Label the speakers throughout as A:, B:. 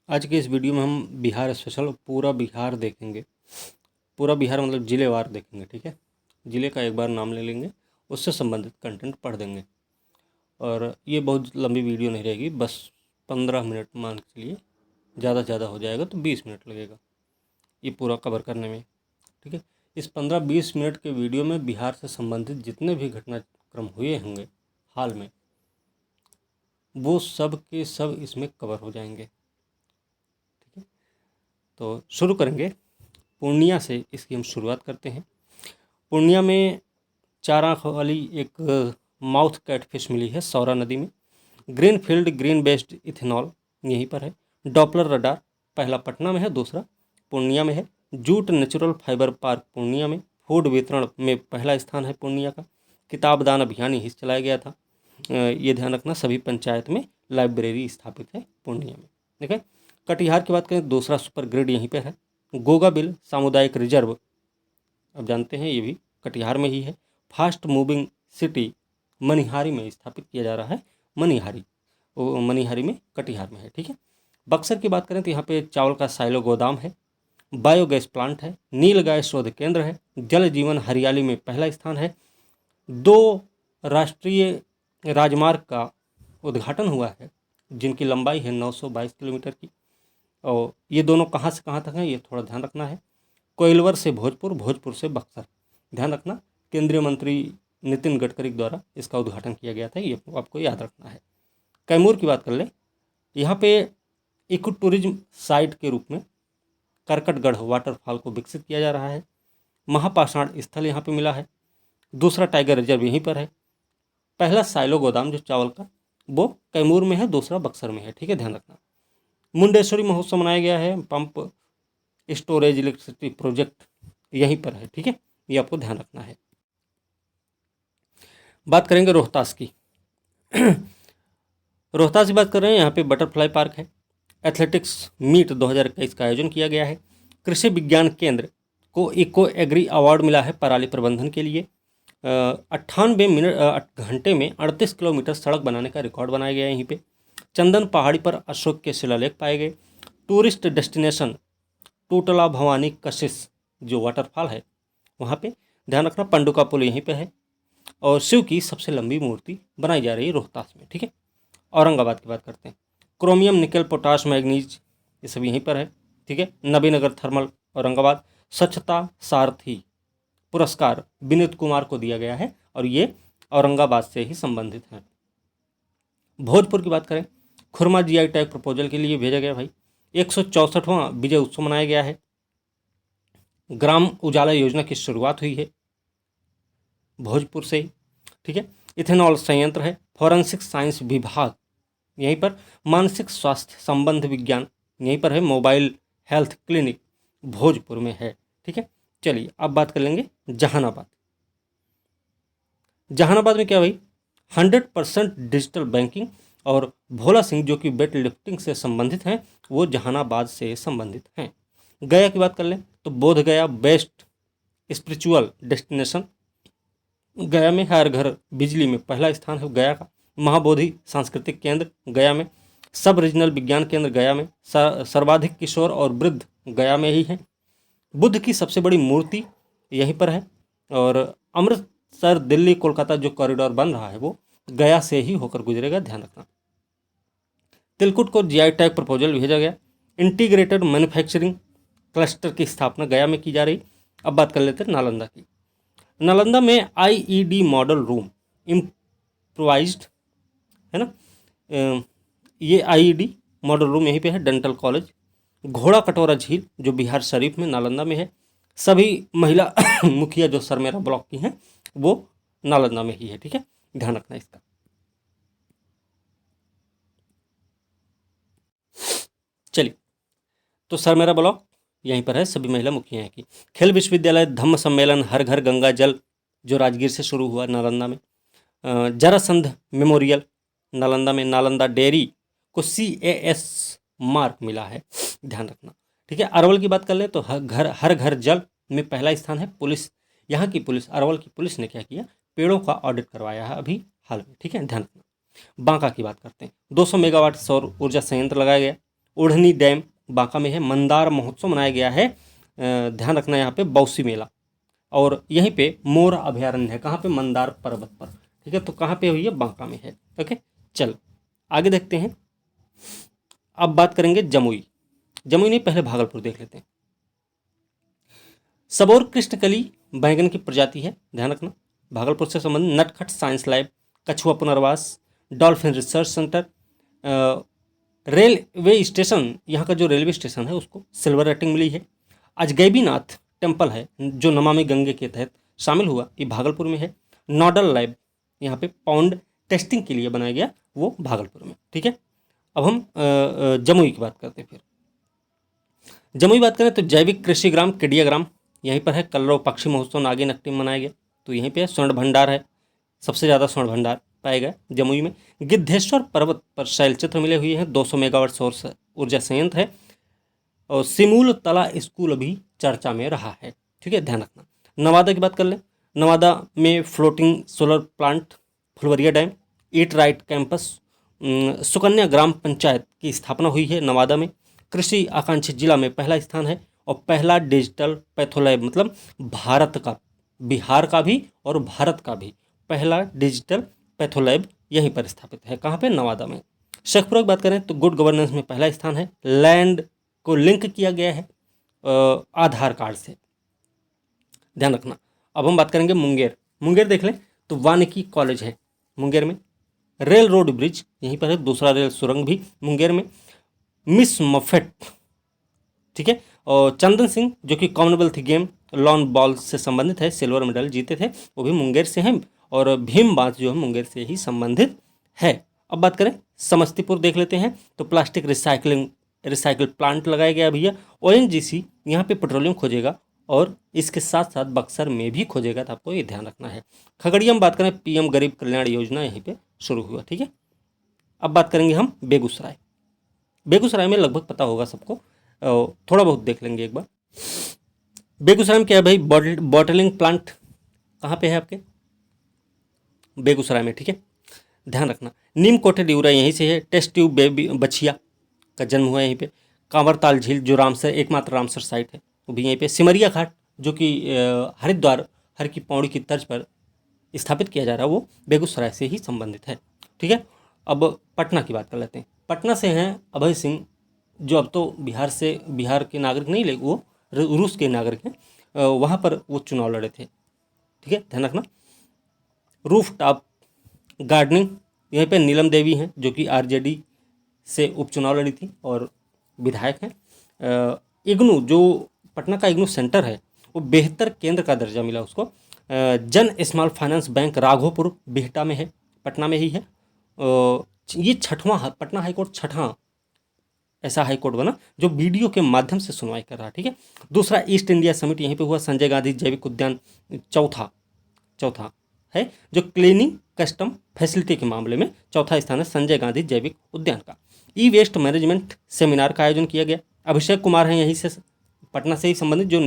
A: आज के इस वीडियो में हम बिहार स्पेशल पूरा बिहार देखेंगे। पूरा बिहार मतलब ज़िलेवार देखेंगे, ठीक है। ज़िले का एक बार नाम ले लेंगे, उससे संबंधित कंटेंट पढ़ देंगे। और ये बहुत लंबी वीडियो नहीं रहेगी, बस 15 मिनट मान के चलिए, ज़्यादा से ज़्यादा हो जाएगा तो 20 मिनट लगेगा ये पूरा कवर करने में, ठीक है। इस 15-20 मिनट के वीडियो में बिहार से संबंधित जितने भी घटनाक्रम हुए होंगे हाल में, वो सब के सब इसमें कवर हो जाएंगे, ठीक है। तो शुरू करेंगे पूर्णिया से। इसकी हम शुरुआत करते हैं। पूर्णिया में 4 आँख वाली एक माउथ कैटफिश मिली है सौरा नदी में। Green field green based ethanol यहीं पर है। डॉपलर रडार पहला पटना में है, दूसरा पूर्णिया में है। Jute natural fibre park Purnia में। फूड वितरण में पहला स्थान है पूर्णिया का। किताब दान अभियान यहीं से चलाया गया था। ये ध्यान रखना, सभी पंचायत में लाइब्रेरी स्थापित है पूर्णिया में, ठीक है। कटिहार की बात करें, दूसरा सुपर ग्रिड यहीं पर है। गोगाबिल सामुदायिक रिजर्व, अब जानते हैं ये भी कटिहार में ही है। फास्ट मूविंग सिटी मनिहारी में स्थापित किया जा रहा है। मनिहारी, वो मनिहारी में कटिहार में है, ठीक है। बक्सर की बात करें तो यहाँ पे चावल का साइलो गोदाम है। बायोगैस प्लांट है। नील गाय शोध केंद्र है। जल जीवन हरियाली में पहला स्थान है। 2 राष्ट्रीय राजमार्ग का उद्घाटन हुआ है जिनकी लंबाई है 922 किलोमीटर की। और ये दोनों कहाँ से कहाँ तक हैं ये थोड़ा ध्यान रखना है। कोइलवर से भोजपुर, भोजपुर से बक्सर, ध्यान रखना। केंद्रीय मंत्री नितिन गडकरी द्वारा इसका उद्घाटन किया गया था, ये आपको याद रखना है। कैमूर की बात कर ले, यहाँ पे इको टूरिज्म साइट के रूप में करकटगढ़ वाटरफॉल को विकसित किया जा रहा है। महापाषाण स्थल यहाँ पे मिला है। दूसरा टाइगर रिजर्व यहीं पर है। पहला साइलो गोदाम जो चावल का, वो कैमूर में है, दूसरा बक्सर में है, ठीक है, ध्यान रखना। मुंडेश्वरी महोत्सव मनाया गया है। पंप स्टोरेज इलेक्ट्रिसिटी प्रोजेक्ट यहीं पर है, ठीक है, ये आपको ध्यान रखना है। बात करेंगे रोहतास की। रोहतास की बात कर रहे हैं, यहाँ पे बटरफ्लाई पार्क है। एथलेटिक्स मीट 2021 का आयोजन किया गया है। कृषि विज्ञान केंद्र को इको एग्री अवार्ड मिला है पराली प्रबंधन के लिए। 98 घंटे में 38 किलोमीटर सड़क बनाने का रिकॉर्ड बनाया गया है यहीं पे। चंदन पहाड़ी पर अशोक के शिलालेख पाए गए। टूरिस्ट डेस्टिनेशन टूटला भवानी कशिश जो वाटरफॉल है वहाँ पे, ध्यान रखना। पंडुका पुल यहीं पे है। और शिव की सबसे लंबी मूर्ति बनाई जा रही है रोहतास में, ठीक है। औरंगाबाद की बात करते हैं। क्रोमियम निकल पोटाश मैग्नीज ये सब यहीं पर है, ठीक है। नबीनगर थर्मल औरंगाबाद। स्वच्छता सारथी पुरस्कार विनीत कुमार को दिया गया है और ये औरंगाबाद से ही संबंधित है। भोजपुर की बात करें, खुरमा जीआई टैग प्रपोजल के लिए भेजा गया भाई। 164वां विजय उत्सव मनाया गया है। ग्राम उजाला योजना की शुरुआत हुई है भोजपुर से ही, ठीक है। इथेनॉल संयंत्र है। फॉरेंसिक साइंस विभाग यहीं पर। मानसिक स्वास्थ्य संबंध विज्ञान यहीं पर है। मोबाइल हेल्थ क्लिनिक भोजपुर में है, ठीक है। चलिए अब बात कर लेंगे जहानाबाद। जहानाबाद में क्या भाई, 100% डिजिटल बैंकिंग। और भोला सिंह जो कि वेट लिफ्टिंग से संबंधित हैं, वो जहानाबाद से संबंधित हैं। गया की बात कर लें तो बोध गया बेस्ट स्पिरिचुअल डेस्टिनेशन। गया में हर घर बिजली में पहला स्थान है गया का। महाबोधि सांस्कृतिक केंद्र गया में। सब रीजनल विज्ञान केंद्र गया में। सर्वाधिक किशोर और वृद्ध गया में ही हैं। बुद्ध की सबसे बड़ी मूर्ति यहीं पर है। और अमृतसर दिल्ली कोलकाता जो कॉरिडोर बन रहा है वो गया से ही होकर गुजरेगा, ध्यान रखना। तिलकुट को जीआई टैग प्रपोजल भेजा गया। इंटीग्रेटेड मैन्युफैक्चरिंग क्लस्टर की स्थापना गया में की जा रही। अब बात कर लेते हैं नालंदा की। नालंदा में आईईडी मॉडल रूम इम्प्रोवाइज्ड है ना। ये आईईडी मॉडल रूम यहीं पे है। Dental college. घोड़ा कटोरा झील जो बिहार शरीफ में नालंदा में है। सभी महिला मुखिया जो सरमेरा ब्लॉक की हैं वो नालंदा में ही है, ठीक है, ध्यान रखना इसका। चलिए, तो सरमेरा ब्लॉक यहीं पर है, सभी महिला मुखिया की। खेल विश्वविद्यालय धम्म सम्मेलन हर घर गंगा जल जो राजगीर से शुरू हुआ नालंदा में। जरासंध मेमोरियल नालंदा में। नालंदा डेयरी को CAS मार्क मिला है, ध्यान रखना, ठीक है। अरवल की बात कर ले तो हर घर जल में पहला स्थान है। पुलिस, यहाँ की पुलिस, अरवल की पुलिस ने क्या किया, पेड़ों का ऑडिट करवाया है अभी हाल में, ठीक है, ध्यान रखना। बांका की बात करते हैं। 200 मेगावाट सौर ऊर्जा संयंत्र लगाया गया। ओढ़नी डैम बांका में है। मंदार महोत्सव मनाया गया है, ध्यान रखना यहाँ पे बौसी मेला। और यहीं पे मोर अभयारण्य है, कहाँ पे, मंदार पर्वत पर, ठीक है। तो कहाँ पे हुई है, बांका में है। ओके, चल आगे देखते हैं। अब बात करेंगे जमुई। जमुई नहीं, पहले भागलपुर देख लेते हैं। सबौर कृष्णकली बैंगन की प्रजाति है, ध्यान रखना। भागलपुर से संबंधित नटखट साइंस लैब, कछुआ पुनर्वास, dolphin research centre, railway station, यहाँ का जो रेलवे स्टेशन है उसको सिल्वर रेटिंग मिली है। अजगैबीनाथ टेम्पल है जो नमामि गंगे के तहत शामिल हुआ, ये भागलपुर में है। नोडल लैब यहाँ पे पाउंड टेस्टिंग के लिए बनाया गया, वो भागलपुर में, ठीक है। अब हम जमुई की बात करते हैं। फिर जमुई बात करें तो जैविक कृषि ग्राम केडिया ग्राम यहीं पर है। कलरव पक्षी महोत्सव नागी नकटी में मनाया गया, तो यहीं पे है। स्वर्ण भंडार है, सबसे ज़्यादा स्वर्ण भंडार पाए गए जमुई में। गिद्धेश्वर पर्वत पर शैलचित्र मिले हुए हैं, 200 मेगावाट सौर ऊर्जा संयंत्र है। और सिमूल तला स्कूल अभी चर्चा में रहा है, ठीक है, ध्यान रखना। नवादा की बात कर लें, नवादा में floating solar plant, Phulwaria dam, eat right campus, Sukanya ग्राम पंचायत की स्थापना हुई है नवादा में। कृषि आकांक्षी जिला में पहला स्थान है। और पहला डिजिटल पैथोलैब, मतलब भारत का, बिहार का भी और भारत का भी पहला डिजिटल पैथोलैब यहीं पर स्थापित है, कहाँ पे, नवादा में। शेखपुरा की बात करें तो गुड गवर्नेंस में पहला स्थान है। लैंड को लिंक किया गया है आधार कार्ड से, ध्यान रखना। अब हम बात करेंगे मुंगेर। मुंगेर देख लें तो वानिकी कॉलेज है मुंगेर में। रेल रोड ब्रिज यहीं पर है, दूसरा रेल सुरंग भी मुंगेर में। मिस मफेट, ठीक है। और चंदन सिंह जो कि कॉमनवेल्थ गेम लॉन बॉल से संबंधित है, सिल्वर मेडल जीते थे, वो भी मुंगेर से हैं। और भीम बात जो है मुंगेर से ही संबंधित है। अब बात करें समस्तीपुर देख लेते हैं तो प्लास्टिक रिसाइकल प्लांट लगाया गया भैया। ओएनजीसी यहाँ पे पेट्रोलियम खोजेगा और इसके साथ साथ बक्सर में भी खोजेगा, तो आपको ये ध्यान रखना है। खगड़िया में बात करें पीएम गरीब कल्याण योजना यहीं पे शुरू हुआ, ठीक है। अब बात करेंगे हम बेगूसराय। बेगूसराय में लगभग पता होगा सबको, थोड़ा बहुत देख लेंगे एक बार। बेगूसराय में क्या है भाई, बॉटलिंग प्लांट कहाँ पे है आपके, बेगूसराय में, ठीक है, ध्यान रखना। नीम कोटेड यूरिया यहीं से है। टेस्ट ट्यूब बेबी बछिया का जन्म हुआ यहीं पे। कांवरताल झील जो रामसर, एकमात्र रामसर साइट है, वो भी यहीं पे। सिमरिया घाट जो कि हरिद्वार हर की पौड़ी की तर्ज पर स्थापित किया जा रहा है, वो बेगूसराय से ही संबंधित है, ठीक है। अब पटना की बात कर लेते हैं। पटना से हैं अभय सिंह, जो अब तो बिहार के नागरिक नहीं, लेकिन वो रूस के नागरिक हैं। वहाँ पर वो चुनाव लड़े थे, ठीक है, ध्यान रखना। रूफ टॉप गार्डनिंग यहीं पे नीलम देवी हैं जो कि आरजेडी से उपचुनाव लड़ी थी और विधायक हैं। इग्नू जो पटना का इग्नू सेंटर है, वो बेहतर केंद्र का दर्जा मिला उसको। जन small finance bank Raghopur Bihta में है, पटना में ही है। ये छठवां पटना हाईकोर्ट छठा ऐसा हाईकोर्ट बना जो वीडियो के माध्यम से सुनवाई कर रहा है, ठीक है। दूसरा ईस्ट इंडिया समिट यहीं पे हुआ। संजय गांधी जैविक उद्यान चौथा है, जो क्लीनिंग कस्टम फैसिलिटी के मामले में चौथा स्थान है संजय गांधी जैविक उद्यान का। ई वेस्ट मैनेजमेंट सेमिनार का आयोजन किया गया। अभिषेक कुमार हैं यहीं से, पटना से ही संबंधित, जो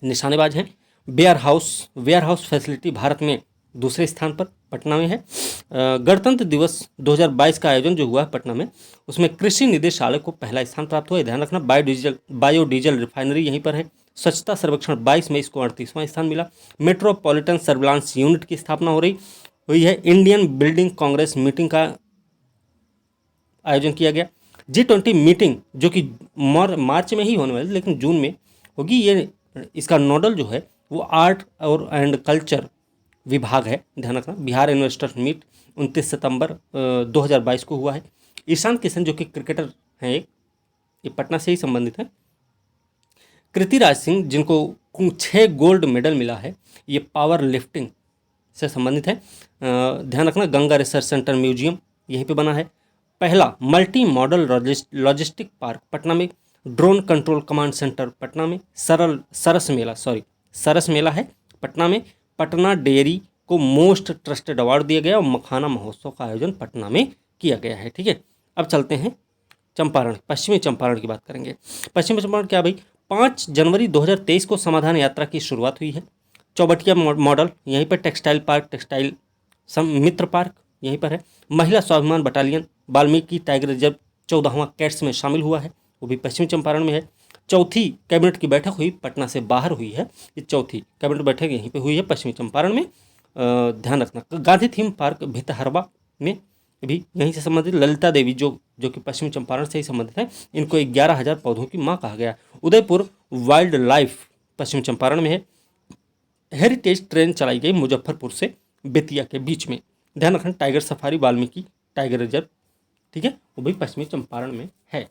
A: निशानेबाज हैं। वेयर हाउस फैसिलिटी भारत में दूसरे स्थान पर पटना में है। गणतंत्र दिवस 2022 का आयोजन जो हुआ है पटना में, उसमें कृषि निदेशालय को पहला स्थान प्राप्त हुआ है, ध्यान रखना। बायोडीजल रिफाइनरी यहीं पर है। स्वच्छता सर्वेक्षण 22 में इसको 38वां स्थान मिला। मेट्रोपॉलिटन सर्विलांस यूनिट की स्थापना हुई है। इंडियन बिल्डिंग कांग्रेस मीटिंग का आयोजन किया गया। G20 मीटिंग जो कि मार्च में ही होने वाली, लेकिन जून में होगी। ये इसका नोडल जो है वो आर्ट और एंड कल्चर विभाग है, ध्यान रखना। बिहार इन्वेस्टर्स मीट 29 सितंबर 2022 को हुआ है। ईशान किशन जो कि क्रिकेटर हैं एक, ये पटना से ही संबंधित है। कृतिराज सिंह जिनको 6 गोल्ड मेडल मिला है, ये पावर लिफ्टिंग से संबंधित है, ध्यान रखना। गंगा रिसर्च सेंटर म्यूजियम यहीं पे बना है। पहला multi model logistic park Patna में। Drone control command centre Patna में। सरस मेला है पटना में। पटना डेयरी को मोस्ट ट्रस्टेड अवार्ड दिया गया और मखाना महोत्सव का आयोजन पटना में किया गया है, ठीक है। अब चलते हैं चंपारण, पश्चिमी चंपारण की बात करेंगे। पश्चिमी चंपारण क्या भाई, 5 जनवरी 2023 को समाधान यात्रा की शुरुआत हुई है। चौबटिया मॉडल यहीं पर। टेक्सटाइल पार्क, टेक्सटाइल मित्र पार्क यहीं पर है। महिला स्वाभिमान बटालियन वाल्मीकि टाइगर रिजर्व 14वां कैट्स में शामिल हुआ है, वो भी पश्चिमी चंपारण में है। चौथी कैबिनेट की बैठक हुई, पटना से बाहर हुई है, ये चौथी कैबिनेट बैठक यहीं पे हुई है पश्चिमी चंपारण में, ध्यान रखना। गांधी थीम पार्क भितहरवा में भी यहीं से संबंधित। ललिता देवी जो कि पश्चिमी चंपारण से ही संबंधित है, इनको 11,000 पौधों की माँ कहा गया। उदयपुर वाइल्ड लाइफ पश्चिम चंपारण में है। हेरिटेज ट्रेन चलाई गई मुजफ्फरपुर से बेतिया के बीच में, ध्यान रखना। Tiger safari Valmiki tiger reserve, ठीक है, वो भी पश्चिमी चंपारण में है।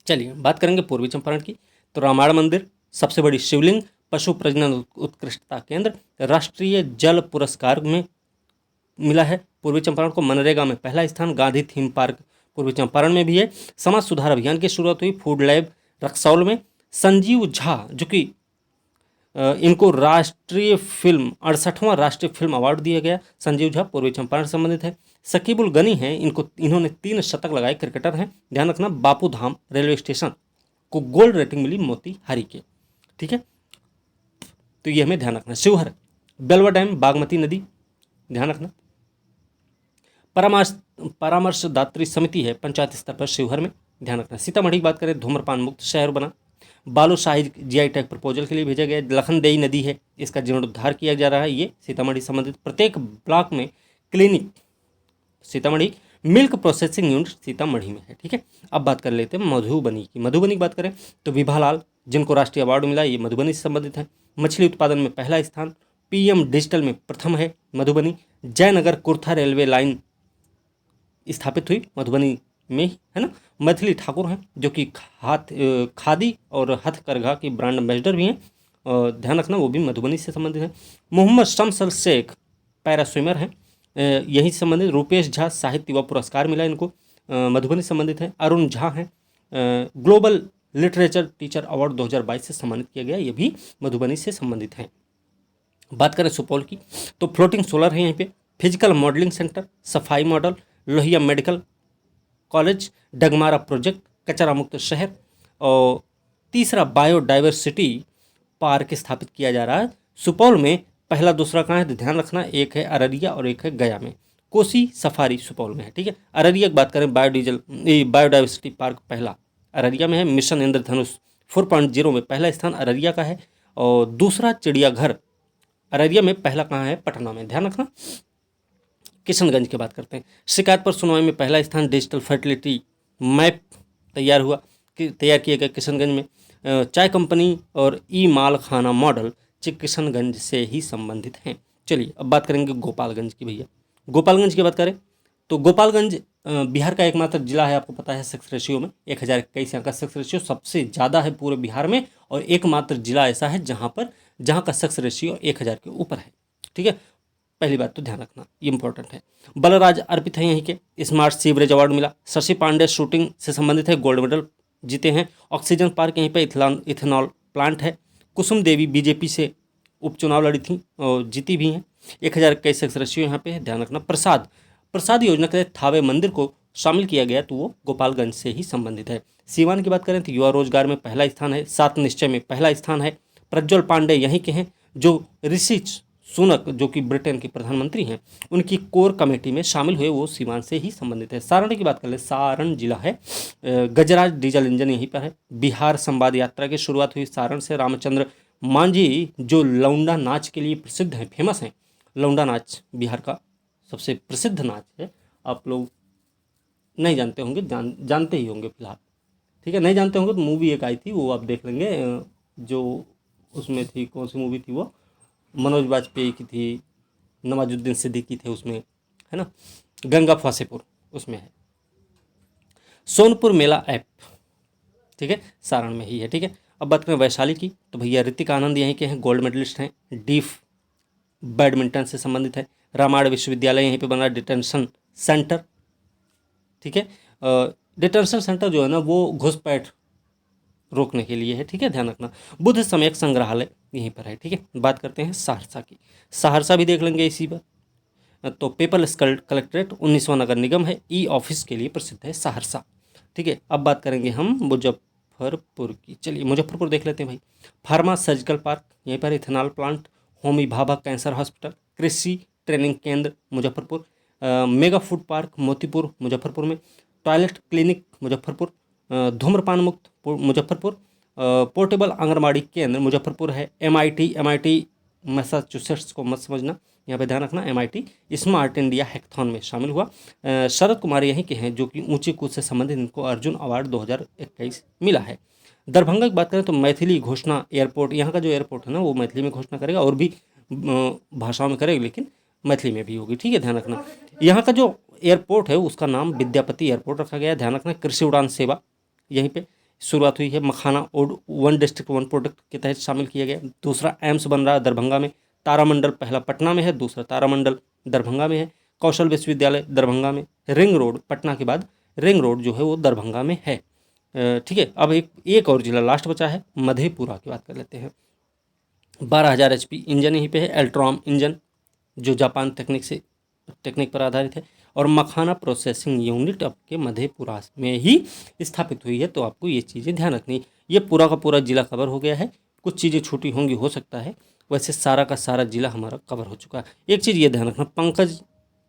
A: चलिए बात करेंगे पूर्वी चंपारण की। तो रामायण मंदिर, सबसे बड़ी शिवलिंग, पशु प्रजनन उत्कृष्टता केंद्र, राष्ट्रीय जल पुरस्कार में मिला है पूर्वी चंपारण को। मनरेगा में पहला स्थान। गांधी थीम पार्क पूर्वी चंपारण में भी है। समाज सुधार अभियान की शुरुआत हुई फूड लैब रक्सौल में। संजीव झा जो कि इनको राष्ट्रीय फिल्म 68वां राष्ट्रीय फिल्म अवार्ड दिया गया। संजीव झा पूर्वी चंपारण से संबंधित है। सकीबुल गनी हैं, इन्होंने 3 शतक लगाए, क्रिकेटर हैं, ध्यान रखना। बापू धाम रेलवे स्टेशन को गोल्ड रेटिंग मिली मोतीहारी के, ठीक है, तो ये हमें ध्यान रखना। शिवहर बेलवा डैम बागमती नदी, ध्यान रखना। परामर्शदात्री समिति है पंचायत स्तर पर शिवहर में, ध्यान रखना। सीतामढ़ी की बात करें, धूम्रपान मुक्त शहर बना। बालूशाही जीआई टैग प्रपोजल के लिए भेजा गया। लखनदेई नदी है, इसका जीर्णोद्धार किया जा रहा है, ये सीतामढ़ी संबंधित। प्रत्येक ब्लॉक में clinic Sitamarhi. Milk processing unit Sitamarhi में है, ठीक है। अब बात कर लेते हैं मधुबनी की। मधुबनी की बात करें तो विभालाल जिनको राष्ट्रीय अवार्ड मिला, ये मधुबनी से संबंधित है। मछली उत्पादन में पहला स्थान। पीएम डिजिटल में प्रथम है मधुबनी। जयनगर कुर्था रेलवे लाइन स्थापित हुई मधुबनी में ही, है ना। मैथिली ठाकुर हैं जो कि खादी और हथकरघा की ब्रांड एम्बेसडर भी हैं, और ध्यान रखना वो भी मधुबनी से संबंधित है। मोहम्मद शम्सल शेख पैरा स्विमर हैं, यही से संबंधित। रूपेश झा साहित्य युवा पुरस्कार मिला इनको, मधुबनी से संबंधित है। अरुण झा हैं, ग्लोबल लिटरेचर टीचर अवार्ड 2022 से सम्मानित किया गया, ये भी मधुबनी से संबंधित हैं। बात करें सुपौल की तो फ्लोटिंग सोलर है यहाँ पे। फिजिकल मॉडलिंग सेंटर, सफाई model, Lohia medical college, Dagmara project, कचरा मुक्त शहर, और तीसरा बायोडाइवर्सिटी पार्क स्थापित किया जा रहा है सुपौल में। पहला दूसरा कहाँ है तो ध्यान रखना, एक है अररिया और एक है गया में। कोसी सफारी सुपौल में है, ठीक है। अररिया की बात करें बायोडाइवर्सिटी पार्क पहला अररिया में है। मिशन इंद्रधनुष 4.0 में पहला स्थान अररिया का है, और दूसरा चिड़ियाघर अररिया में, पहला कहाँ है पटना में, ध्यान रखना। किशनगंज की बात करते हैं। शिकायत पर सुनवाई में पहला स्थान। डिजिटल फर्टिलिटी मैप तैयार किया गया किशनगंज में। चाय कंपनी और ई माल खाना मॉडल किशनगंज से ही संबंधित हैं। चलिए अब बात करेंगे गोपालगंज की। भैया गोपालगंज की बात करें तो गोपालगंज बिहार का एकमात्र जिला है, आपको पता है सेक्स रेशियो में 1021 यहाँ का सेक्स रेशियो सबसे ज़्यादा है पूरे बिहार में, और एकमात्र जिला ऐसा है जहाँ का सेक्स रेशियो 1000 के ऊपर है, ठीक है। पहली बात तो ध्यान रखना, ये इंपॉर्टेंट है। बलराज अर्पित है यहीं के, स्मार्ट सीवरेज अवार्ड मिला। शशि पांडे शूटिंग से संबंधित है, गोल्ड मेडल जीते हैं। ऑक्सीजन पार्क यहीं पे इथेनॉल प्लांट है। कुसुम देवी बीजेपी से उपचुनाव लड़ी थी और जीती भी हैं। 1021 सेक्स रेशियो यहाँ पे है, ध्यान रखना। प्रसाद योजना के तहत थावे मंदिर को शामिल किया गया, तो वो गोपालगंज से ही संबंधित है। सीवान की बात करें तो युवा रोजगार में पहला स्थान है। 7 निश्चय में पहला स्थान है। प्रज्वल पांडे यहीं के हैं, जो ऋषि सुनक जो कि ब्रिटेन के प्रधानमंत्री हैं, उनकी कोर कमेटी में शामिल हुए, वो सीवान से ही संबंधित है। सारण की बात कर ले, सारण जिला है। गजराज डीजल इंजन यहीं पर है। बिहार संवाद यात्रा की शुरुआत हुई सारण से। रामचंद्र मांझी जो लौंडा नाच के लिए प्रसिद्ध हैं, फेमस हैं। लौंडा नाच बिहार का सबसे प्रसिद्ध नाच है, आप लोग नहीं जानते होंगे, जानते ही होंगे फिलहाल, ठीक है। नहीं जानते होंगे तो मूवी एक आई थी, वो आप देख लेंगे, जो उसमें थी, कौन सी मूवी थी वो, मनोज वाजपेयी की थी, नवाजुद्दीन सिद्दीकी थे उसमें, है ना, गंगा फतेहपुर उसमें है। सोनपुर मेला ऐप, ठीक है, सारण में ही है, ठीक है। अब बात करें वैशाली की तो भैया ऋतिक आनंद यहीं के हैं, गोल्ड मेडलिस्ट हैं। डीफ बैडमिंटन से संबंधित है। रामायण विश्वविद्यालय यहीं पे बना, डिटेंशन सेंटर, ठीक है। डिटेंशन सेंटर जो है ना वो घुसपैठ रोकने के लिए है, ठीक है, ध्यान रखना। बुद्ध सम्यक संग्रहालय यहीं पर है, ठीक है। बात करते हैं सहरसा की, सहरसा भी देख लेंगे इसी पर। तो पेपरलेस कलेक्ट्रेट 19वां नगर निगम है, ई ऑफिस के लिए प्रसिद्ध है सहरसा, ठीक है। अब बात करेंगे हम मुजफ्फरपुर की। चलिए मुजफ्फरपुर देख लेते हैं भाई। फार्मा सर्जिकल पार्क यहीं पर, ethanol plant, Homi Bhabha cancer hospital, कृषि ट्रेनिंग केंद्र Muzaffarpur, mega food park Motipur Muzaffarpur में, टॉयलेट क्लिनिक मुजफ्फरपुर, धूम्रपान मुक्त मुजफ्फरपुर, पोर्टेबल आंगनबाड़ी केंद्र मुजफ्फरपुर है। MIT मैसाचुसेट्स को मत समझना, यहाँ पे ध्यान रखना, MIT स्मार्ट इंडिया हैकाथॉन में शामिल हुआ। शरद कुमार यहीं के हैं जो कि ऊंची कूद से संबंधित इनको अर्जुन अवार्ड 2021 मिला है। दरभंगा की बात करें तो मैथिली घोषणा एयरपोर्ट, यहाँ का जो एयरपोर्ट है ना वो मैथिली में घोषणा करेगा, और भी भाषाओं में करेगा लेकिन मैथिली में भी होगी, ठीक है, ध्यान रखना। यहाँ का जो एयरपोर्ट है उसका नाम विद्यापति एयरपोर्ट रखा गया है, ध्यान रखना। कृषि उड़ान सेवा यहीं पे शुरुआत हुई है, मखाना और 1 डिस्ट्रिक्ट 1 प्रोडक्ट के तहत शामिल किया गया। दूसरा एम्स बन रहा है दरभंगा में, तारामंडल पहला पटना में है, दूसरा तारामंडल दरभंगा में है। कौशल विश्वविद्यालय दरभंगा में, रिंग रोड पटना के बाद रिंग रोड जो है वो दरभंगा में है, ठीक है। अब एक और जिला लास्ट बचा है, मधेपुरा की बात कर लेते हैं। 12,000 HP इंजन यहीं पे है, एल्ट्रॉम इंजन जो जापान टेक्निक पर आधारित है, और मखाना प्रोसेसिंग यूनिट आपके मधेपुरा में ही स्थापित हुई है। तो आपको ये चीज़ें ध्यान रखनी। ये पूरा का पूरा जिला कवर हो गया है, कुछ चीज़ें छूटी होंगी हो सकता है, वैसे सारा का सारा जिला हमारा कवर हो चुका है। एक चीज़ ये ध्यान रखना, पंकज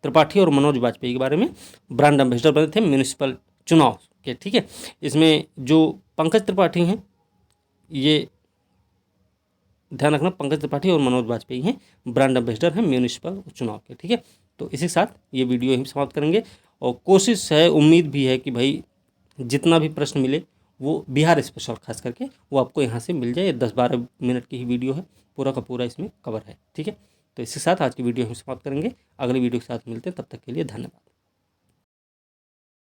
A: त्रिपाठी और मनोज वाजपेयी के बारे में ब्रांड एम्बेसडर बने थे म्यूनिसिपल चुनाव के, ठीक है। इसमें जो पंकज त्रिपाठी हैं, ये ध्यान रखना, पंकज त्रिपाठी और मनोज वाजपेयी हैं ब्रांड एम्बेसडर हैं म्यूनिसिपल चुनाव के, ठीक है। तो इसी के साथ ये वीडियो यहीं समाप्त करेंगे, और कोशिश है, उम्मीद भी है कि भाई जितना भी प्रश्न मिले वो बिहार स्पेशल खास करके वो आपको यहाँ से मिल जाए। 10-12 मिनट की ही वीडियो है, पूरा का पूरा इसमें कवर है, ठीक है। तो इसके साथ आज की वीडियो हम समाप्त करेंगे, अगली वीडियो के साथ मिलते हैं, तब तक के लिए धन्यवाद।